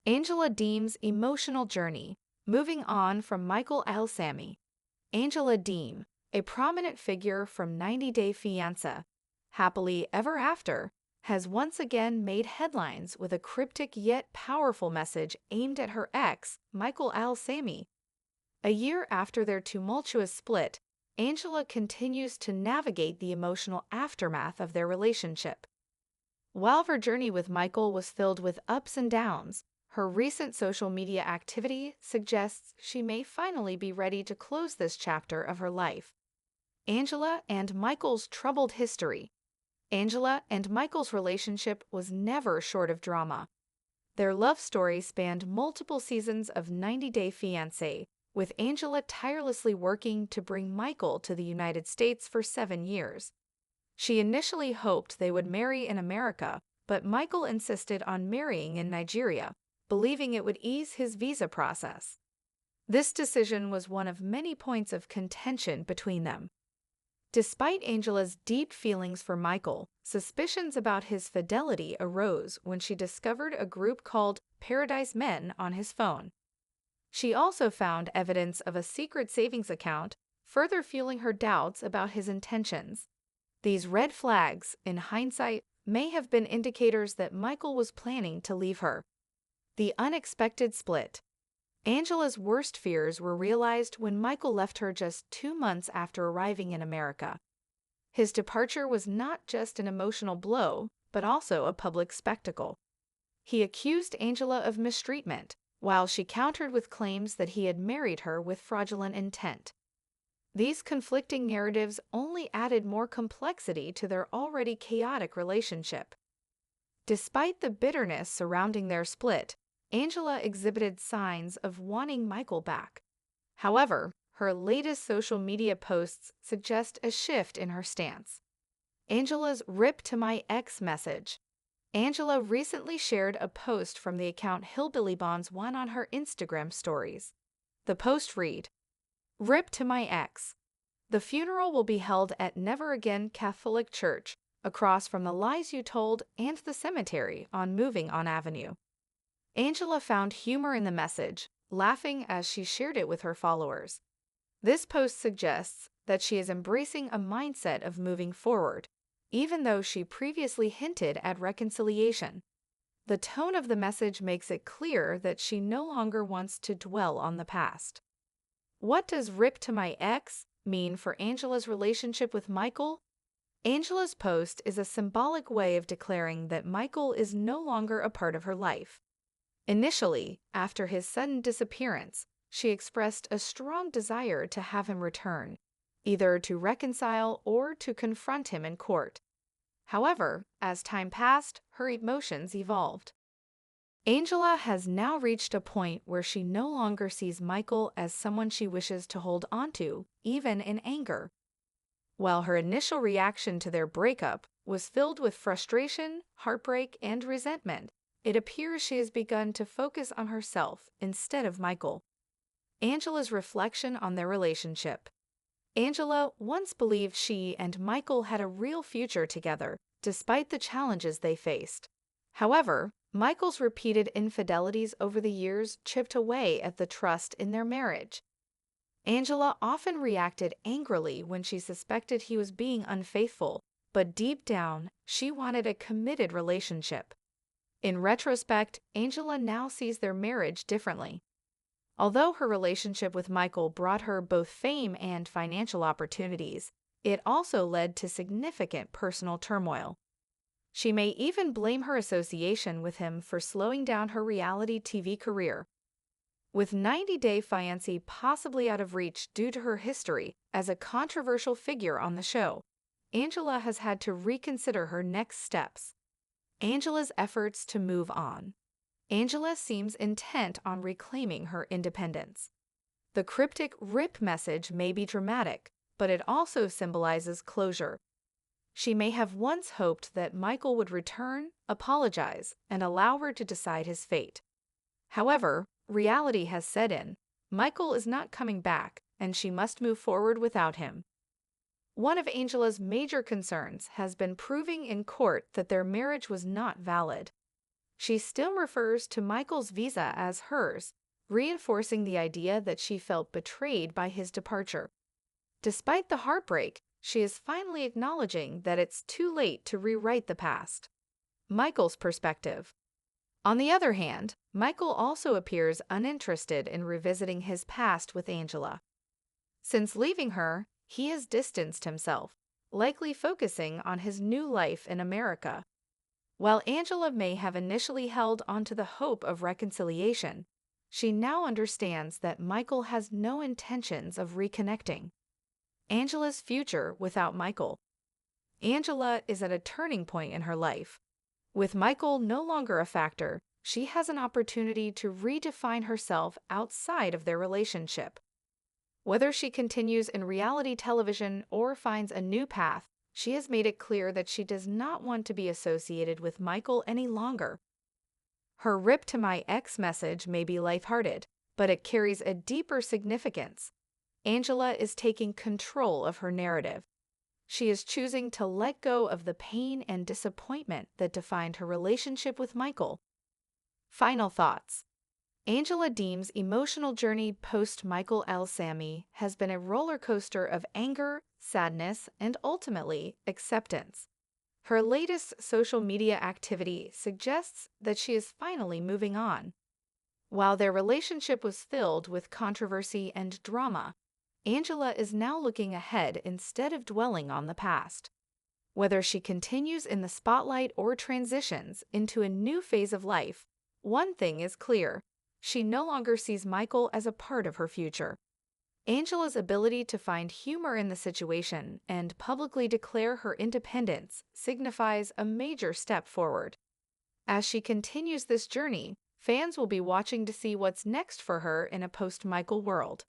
Angela Deem's emotional journey, moving on from Michael Al-Sami. Angela Deem, a prominent figure from 90 Day Fiancé, Happily Ever After, has once again made headlines with a cryptic yet powerful message aimed at her ex, Michael Al-Sami. A year after their tumultuous split, Angela continues to navigate the emotional aftermath of their relationship. While her journey with Michael was filled with ups and downs, her recent social media activity suggests she may finally be ready to close this chapter of her life. Angela and Michael's troubled history. Angela and Michael's relationship was never short of drama. Their love story spanned multiple seasons of 90 Day Fiancé, with Angela tirelessly working to bring Michael to the United States for 7 years. She initially hoped they would marry in America, but Michael insisted on marrying in Nigeria, believing it would ease his visa process. This decision was one of many points of contention between them. Despite Angela's deep feelings for Michael, suspicions about his fidelity arose when she discovered a group called Paradise Men on his phone. She also found evidence of a secret savings account, further fueling her doubts about his intentions. These red flags, in hindsight, may have been indicators that Michael was planning to leave her. The unexpected split. Angela's worst fears were realized when Michael left her just 2 months after arriving in America. His departure was not just an emotional blow, but also a public spectacle. He accused Angela of mistreatment, while she countered with claims that he had married her with fraudulent intent. These conflicting narratives only added more complexity to their already chaotic relationship. Despite the bitterness surrounding their split, Angela exhibited signs of wanting Michael back. However, her latest social media posts suggest a shift in her stance. Angela's "Rip to My Ex" message. Angela recently shared a post from the account Hillbilly Bonds One on her Instagram stories. The post read, "Rip to my ex. The funeral will be held at Never Again Catholic Church, across from the Lies You Told and the cemetery on Moving On Avenue." Angela found humor in the message, laughing as she shared it with her followers. This post suggests that she is embracing a mindset of moving forward, even though she previously hinted at reconciliation. The tone of the message makes it clear that she no longer wants to dwell on the past. What does "Rip to My Ex" mean for Angela's relationship with Michael? Angela's post is a symbolic way of declaring that Michael is no longer a part of her life. Initially, after his sudden disappearance, she expressed a strong desire to have him return, either to reconcile or to confront him in court. However, as time passed, her emotions evolved. Angela has now reached a point where she no longer sees Michael as someone she wishes to hold onto, even in anger. While her initial reaction to their breakup was filled with frustration, heartbreak, and resentment, it appears she has begun to focus on herself instead of Michael. Angela's reflection on their relationship. Angela once believed she and Michael had a real future together, despite the challenges they faced. However, Michael's repeated infidelities over the years chipped away at the trust in their marriage. Angela often reacted angrily when she suspected he was being unfaithful, but deep down, she wanted a committed relationship. In retrospect, Angela now sees their marriage differently. Although her relationship with Michael brought her both fame and financial opportunities, it also led to significant personal turmoil. She may even blame her association with him for slowing down her reality TV career. With 90 Day Fiancé possibly out of reach due to her history as a controversial figure on the show, Angela has had to reconsider her next steps. Angela's efforts to move on. Angela seems intent on reclaiming her independence. The cryptic "RIP" message may be dramatic, but it also symbolizes closure. She may have once hoped that Michael would return, apologize, and allow her to decide his fate. However, reality has set in. Michael is not coming back, and she must move forward without him. One of Angela's major concerns has been proving in court that their marriage was not valid. She still refers to Michael's visa as hers, reinforcing the idea that she felt betrayed by his departure. Despite the heartbreak, she is finally acknowledging that it's too late to rewrite the past. Michael's perspective. On the other hand, Michael also appears uninterested in revisiting his past with Angela. Since leaving her, he has distanced himself, likely focusing on his new life in America. While Angela may have initially held onto the hope of reconciliation, she now understands that Michael has no intentions of reconnecting. Angela's future without Michael. Angela is at a turning point in her life. With Michael no longer a factor, she has an opportunity to redefine herself outside of their relationship. Whether she continues in reality television or finds a new path, she has made it clear that she does not want to be associated with Michael any longer. Her "Rip to my ex" message may be lighthearted, but it carries a deeper significance. Angela is taking control of her narrative. She is choosing to let go of the pain and disappointment that defined her relationship with Michael. Final thoughts. Angela Deem's emotional journey post-Michael L. Sammy has been a roller coaster of anger, sadness, and ultimately acceptance. Her latest social media activity suggests that she is finally moving on. While their relationship was filled with controversy and drama, Angela is now looking ahead instead of dwelling on the past. Whether she continues in the spotlight or transitions into a new phase of life, one thing is clear: she no longer sees Michael as a part of her future. Angela's ability to find humor in the situation and publicly declare her independence signifies a major step forward. As she continues this journey, fans will be watching to see what's next for her in a post-Michael world.